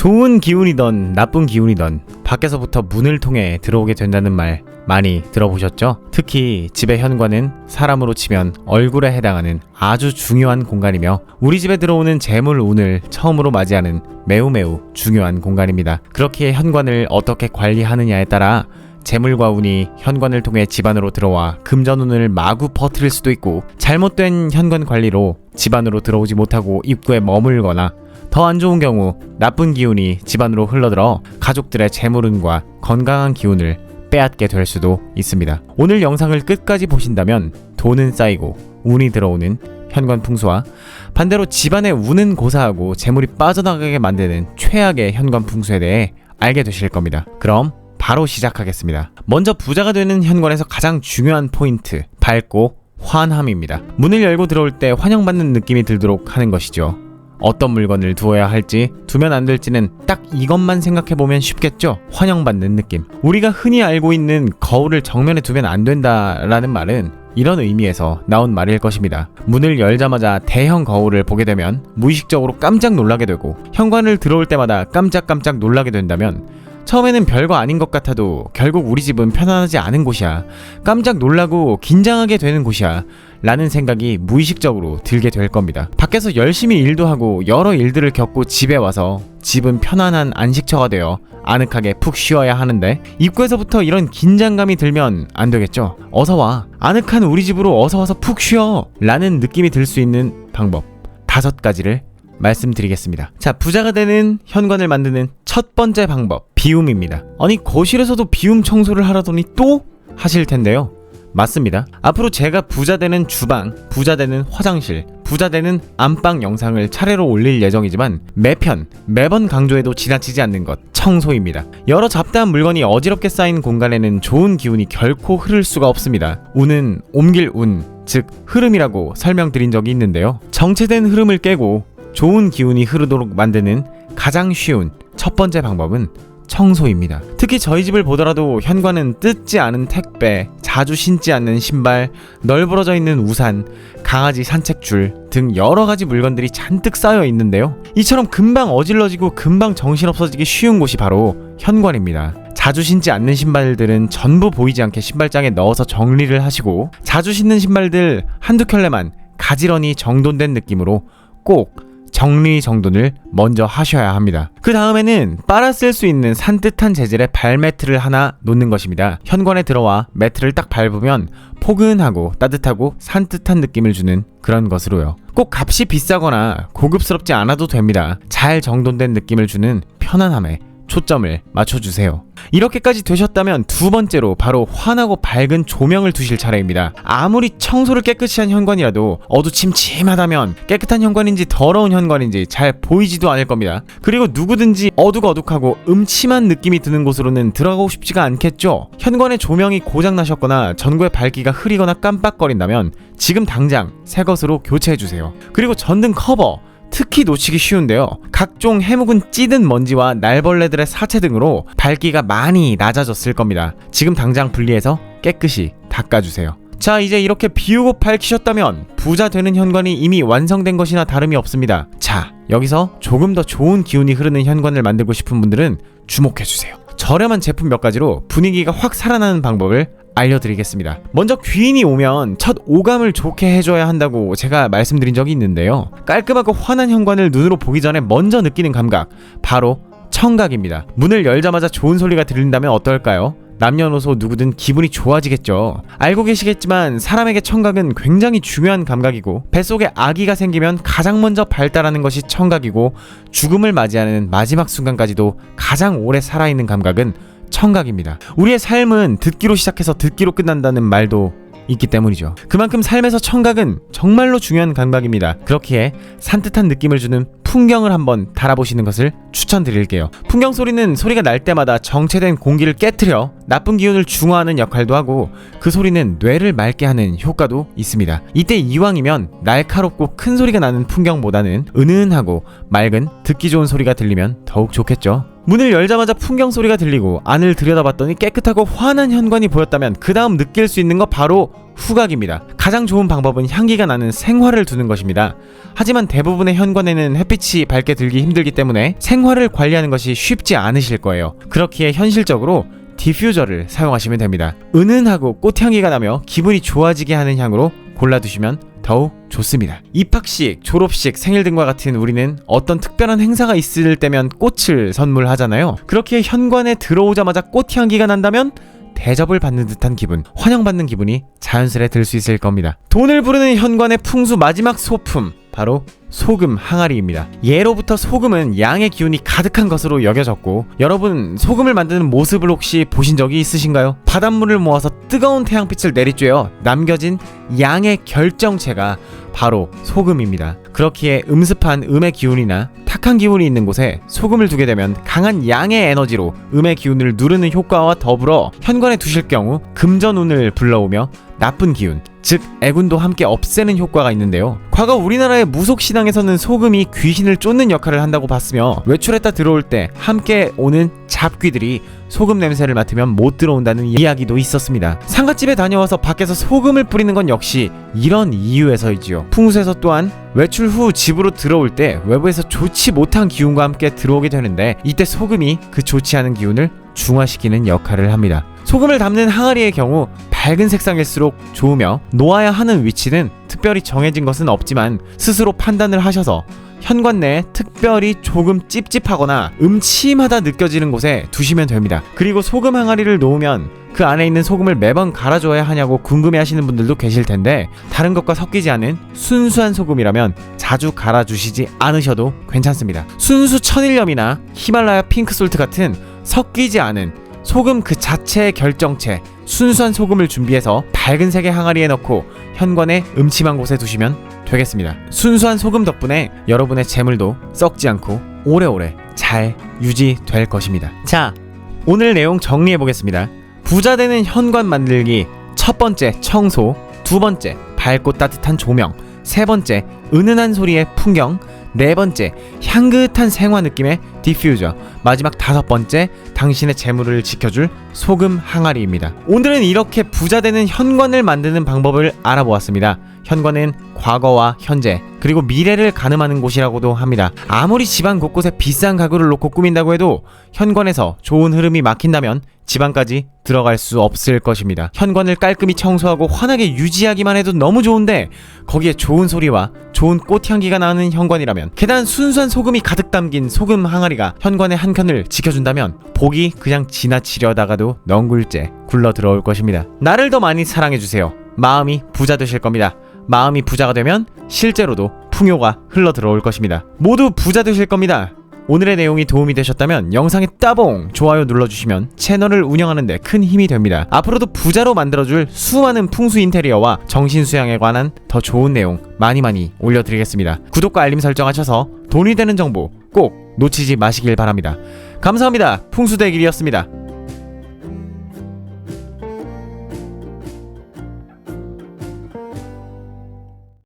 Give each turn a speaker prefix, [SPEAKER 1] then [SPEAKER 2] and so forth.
[SPEAKER 1] 좋은 기운이던 나쁜 기운이던 밖에서부터 문을 통해 들어오게 된다는 말 많이 들어보셨죠? 특히 집의 현관은 사람으로 치면 얼굴에 해당하는 아주 중요한 공간이며 우리 집에 들어오는 재물 운을 처음으로 맞이하는 매우 중요한 공간입니다. 그렇게 현관을 어떻게 관리하느냐에 따라 재물과 운이 현관을 통해 집 안으로 들어와 금전운을 마구 퍼뜨릴 수도 있고, 잘못된 현관 관리로 집 안으로 들어오지 못하고 입구에 머물거나 더 안 좋은 경우 나쁜 기운이 집 안으로 흘러들어 가족들의 재물운과 건강한 기운을 빼앗게 될 수도 있습니다. 오늘 영상을 끝까지 보신다면 돈은 쌓이고 운이 들어오는 현관 풍수와 반대로 집안의 운은 고사하고 재물이 빠져나가게 만드는 최악의 현관 풍수에 대해 알게 되실 겁니다. 그럼 바로 시작하겠습니다. 먼저 부자가 되는 현관에서 가장 중요한 포인트, 밝고 환함입니다. 문을 열고 들어올 때 환영받는 느낌이 들도록 하는 것이죠. 어떤 물건을 두어야 할지, 두면 안 될지는 딱 이것만 생각해보면 쉽겠죠? 환영받는 느낌. 우리가 흔히 알고 있는 거울을 정면에 두면 안 된다라는 말은 이런 의미에서 나온 말일 것입니다. 문을 열자마자 대형 거울을 보게 되면 무의식적으로 깜짝 놀라게 되고, 현관을 들어올 때마다 깜짝 놀라게 된다면 처음에는 별거 아닌 것 같아도 결국 우리 집은 편안하지 않은 곳이야, 깜짝 놀라고 긴장하게 되는 곳이야 라는 생각이 무의식적으로 들게 될 겁니다. 밖에서 열심히 일도 하고 여러 일들을 겪고 집에 와서 집은 편안한 안식처가 되어 아늑하게 푹 쉬어야 하는데 입구에서부터 이런 긴장감이 들면 안 되겠죠. 어서와, 아늑한 우리 집으로 어서와서 푹 쉬어 라는 느낌이 들 수 있는 방법 5가지를 말씀드리겠습니다. 자, 부자가 되는 현관을 만드는 첫 번째 방법, 비움입니다. 아니, 거실에서도 비움 청소를 하라더니 또 하실 텐데요. 맞습니다. 앞으로 제가 부자 되는 주방, 부자 되는 화장실, 부자 되는 안방 영상을 차례로 올릴 예정이지만 매번 강조해도 지나치지 않는 것, 청소입니다. 여러 잡다한 물건이 어지럽게 쌓인 공간에는 좋은 기운이 결코 흐를 수가 없습니다. 운은 옮길 운, 즉 흐름이라고 설명드린 적이 있는데요. 정체된 흐름을 깨고 좋은 기운이 흐르도록 만드는 가장 쉬운 첫 번째 방법은 청소입니다. 특히 저희 집을 보더라도 현관은 뜯지 않은 택배, 자주 신지 않는 신발, 널브러져 있는 우산, 강아지 산책줄 등 여러가지 물건들이 잔뜩 쌓여 있는데요. 이처럼 금방 어질러지고 금방 정신없어지기 쉬운 곳이 바로 현관입니다. 자주 신지 않는 신발들은 전부 보이지 않게 신발장에 넣어서 정리를 하시고, 자주 신는 신발들 한두 켤레만 가지런히 정돈된 느낌으로 꼭 정리정돈을 먼저 하셔야 합니다. 그 다음에는 빨아 쓸 수 있는 산뜻한 재질의 발매트를 하나 놓는 것입니다. 현관에 들어와 매트를 딱 밟으면 포근하고 따뜻하고 산뜻한 느낌을 주는 그런 것으로요. 꼭 값이 비싸거나 고급스럽지 않아도 됩니다. 잘 정돈된 느낌을 주는 편안함에 초점을 맞춰주세요. 이렇게까지 되셨다면 두 번째로 바로 환하고 밝은 조명을 두실 차례입니다. 아무리 청소를 깨끗이 한 현관이라도 어두침침하다면 깨끗한 현관인지 더러운 현관인지 잘 보이지도 않을 겁니다. 그리고 누구든지 어둑어둑하고 음침한 느낌이 드는 곳으로는 들어가고 싶지가 않겠죠. 현관의 조명이 고장나셨거나 전구의 밝기가 흐리거나 깜빡거린다면 지금 당장 새 것으로 교체해주세요. 그리고 전등 커버 특히 놓치기 쉬운데요. 각종 해묵은 찌든 먼지와 날벌레들의 사체 등으로 밝기가 많이 낮아졌을 겁니다. 지금 당장 분리해서 깨끗이 닦아주세요. 자, 이제 이렇게 비우고 밝히셨다면 부자 되는 현관이 이미 완성된 것이나 다름이 없습니다. 자, 여기서 조금 더 좋은 기운이 흐르는 현관을 만들고 싶은 분들은 주목해주세요. 저렴한 제품 몇 가지로 분위기가 확 살아나는 방법을 알려드리겠습니다. 먼저 귀인이 오면 첫 오감을 좋게 해줘야 한다고 제가 말씀드린 적이 있는데요. 깔끔하고 환한 현관을 눈으로 보기 전에 먼저 느끼는 감각, 바로 청각입니다. 문을 열자마자 좋은 소리가 들린다면 어떨까요? 남녀노소 누구든 기분이 좋아지겠죠. 알고 계시겠지만 사람에게 청각은 굉장히 중요한 감각이고, 뱃속에 아기가 생기면 가장 먼저 발달하는 것이 청각이고, 죽음을 맞이하는 마지막 순간까지도 가장 오래 살아있는 감각은 청각입니다. 우리의 삶은 듣기로 시작해서 듣기로 끝난다는 말도 있기 때문이죠. 그만큼 삶에서 청각은 정말로 중요한 감각입니다. 그렇기에 산뜻한 느낌을 주는 풍경을 한번 달아보시는 것을 추천드릴게요. 풍경 소리는 소리가 날 때마다 정체된 공기를 깨트려 나쁜 기운을 중화하는 역할도 하고, 그 소리는 뇌를 맑게 하는 효과도 있습니다. 이때 이왕이면 날카롭고 큰 소리가 나는 풍경보다는 은은하고 맑은 듣기 좋은 소리가 들리면 더욱 좋겠죠. 문을 열자마자 풍경 소리가 들리고 안을 들여다봤더니 깨끗하고 환한 현관이 보였다면 그 다음 느낄 수 있는 거 바로 후각입니다. 가장 좋은 방법은 향기가 나는 생화를 두는 것입니다. 하지만 대부분의 현관에는 햇빛이 밝게 들기 힘들기 때문에 생화를 관리하는 것이 쉽지 않으실 거예요. 그렇기에 현실적으로 디퓨저를 사용하시면 됩니다. 은은하고 꽃향기가 나며 기분이 좋아지게 하는 향으로 골라두시면 더욱 좋습니다. 입학식, 졸업식, 생일 등과 같은 우리는 어떤 특별한 행사가 있을 때면 꽃을 선물하잖아요. 그렇게 현관에 들어오자마자 꽃향기가 난다면 대접을 받는 듯한 기분, 환영받는 기분이 자연스레 들 수 있을 겁니다. 돈을 부르는 현관의 풍수 마지막 소품, 바로 소금 항아리입니다. 예로부터 소금은 양의 기운이 가득한 것으로 여겨졌고, 여러분 소금을 만드는 모습을 혹시 보신 적이 있으신가요? 바닷물을 모아서 뜨거운 태양빛을 내리쬐어 남겨진 양의 결정체가 바로 소금입니다. 그렇기에 음습한 음의 기운이나 탁한 기운이 있는 곳에 소금을 두게 되면 강한 양의 에너지로 음의 기운을 누르는 효과와 더불어 현관에 두실 경우 금전운을 불러오며 나쁜 기운, 즉 애군도 함께 없애는 효과가 있는데요. 과거 우리나라의 무속신앙에서는 소금이 귀신을 쫓는 역할을 한다고 봤으며, 외출했다 들어올 때 함께 오는 잡귀들이 소금 냄새를 맡으면 못 들어온다는 이야기도 있었습니다. 상갓집에 다녀와서 밖에서 소금을 뿌리는 건 역시 이런 이유에서이지요. 풍수에서 또한 외출 후 집으로 들어올 때 외부에서 좋지 못한 기운과 함께 들어오게 되는데, 이때 소금이 그 좋지 않은 기운을 중화시키는 역할을 합니다. 소금을 담는 항아리의 경우 밝은 색상일수록 좋으며, 놓아야 하는 위치는 특별히 정해진 것은 없지만 스스로 판단을 하셔서 현관 내에 특별히 조금 찝찝하거나 음침하다 느껴지는 곳에 두시면 됩니다. 그리고 소금 항아리를 놓으면 그 안에 있는 소금을 매번 갈아줘야 하냐고 궁금해 하시는 분들도 계실 텐데, 다른 것과 섞이지 않은 순수한 소금이라면 자주 갈아주시지 않으셔도 괜찮습니다. 순수 천일염이나 히말라야 핑크솔트 같은 섞이지 않은 소금 그 자체의 결정체, 순수한 소금을 준비해서 밝은 색의 항아리에 넣고 현관의 음침한 곳에 두시면 되겠습니다. 순수한 소금 덕분에 여러분의 재물도 썩지 않고 오래오래 잘 유지될 것입니다. 자, 오늘 내용 정리해 보겠습니다. 부자 되는 현관 만들기. 첫 번째, 청소. 두 번째, 밝고 따뜻한 조명. 세 번째, 은은한 소리의 풍경. 네 번째, 향긋한 생화 느낌의 디퓨저. 마지막 다섯 번째, 당신의 재물을 지켜줄 소금 항아리입니다. 오늘은 이렇게 부자 되는 현관을 만드는 방법을 알아보았습니다. 현관은 과거와 현재, 그리고 미래를 가늠하는 곳이라고도 합니다. 아무리 집안 곳곳에 비싼 가구를 놓고 꾸민다고 해도 현관에서 좋은 흐름이 막힌다면 집안까지 들어갈 수 없을 것입니다. 현관을 깔끔히 청소하고 환하게 유지하기만 해도 너무 좋은데, 거기에 좋은 소리와 좋은 꽃향기가 나는 현관이라면, 게다가 순수한 소금이 가득 담긴 소금 항아리가 현관의 한 켠을 지켜준다면 복이 그냥 지나치려다가도 넝굴째 굴러 들어올 것입니다. 나를 더 많이 사랑해주세요. 마음이 부자 되실 겁니다. 마음이 부자가 되면 실제로도 풍요가 흘러 들어올 것입니다. 모두 부자 되실 겁니다. 오늘의 내용이 도움이 되셨다면 영상에 따봉 좋아요 눌러주시면 채널을 운영하는 데 큰 힘이 됩니다. 앞으로도 부자로 만들어줄 수많은 풍수 인테리어와 정신수양에 관한 더 좋은 내용 많이 올려드리겠습니다. 구독과 알림 설정하셔서 돈이 되는 정보 꼭 놓치지 마시길 바랍니다. 감사합니다. 풍수대길이었습니다.